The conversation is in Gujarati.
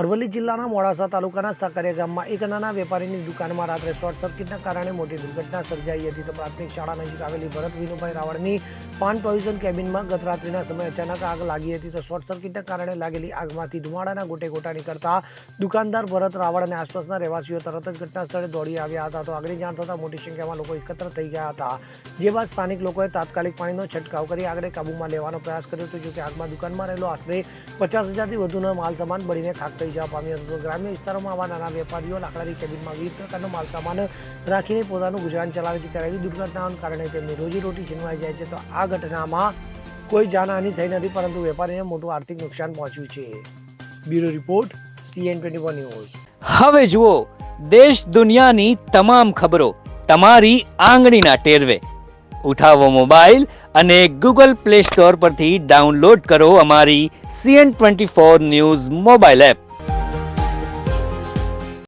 અરવલ્લી જિલ્લાના મોડાસા તાલુકાના સાકરિયા ગામમાં એક નાના વેપારીની દુકાનમાં રાત્રે શોર્ટ સર્કિટના કારણે મોટી દુર્ઘટના સર્જાઈ હતી. તો પ્રાથમિક શાળા નજીક આવેલી ભરત વિનુભાઈ રાવળની પાન પ્રોવિઝન કેબિનમાં ગત રાત્રિના સમયે અચાનક આગ લાગી હતી. તો શોર્ટ સર્કિટના કારણે લાગેલી આગમાંથી ધુમાડાના ગોટે ગોટા નીકળતા દુકાનદાર ભરત રાવળ અને આસપાસના રહેવાસીઓ તરત જ ઘટના સ્થળે દોડી આવ્યા હતા. તો આગની જાણ થતાં મોટી સંખ્યામાં લોકો એકત્ર થઈ ગયા હતા. જે બાદ સ્થાનિક લોકોએ તાત્કાલિક પાણીનો છંટકાવ કરી આગને કાબૂમાં લેવાનો પ્રયાસ કર્યો હતો. જો કે આગમાં દુકાનમાં રહેલો આશરે 50,000થી વધુનો માલ સામાન બળીને ખાખ થઈ જવા પામ્યો હતો. ગ્રામ્ય વિસ્તારોમાં આવા નાના વેપારીઓ લાકડાની કેબિનમાં વિવિધ પ્રકારનો માલ સામાન રાખીને પોતાનું ગુજરાન ચલાવે છે. ત્યારે એવી દુર્ઘટનાઓના કારણે તેમની રોજીરોટી છીનવાઈ જાય છે. તો આ ઘટનામાં કોઈ જાનહાનિ થઈ નથી, પરંતુ વેપારીને મોટું આર્થિક નુકસાન પહોંચ્યું છે. Bureau report CN24 news. હવે જુઓ દેશ દુનિયાની તમામ ખબરો તમારી આંગળીના ટેરવે. ઉઠાવો મોબાઈલ અને Google Play Store પરથી ડાઉનલોડ કરો અમારી CN24 ન્યૂઝ મોબાઈલ એપ.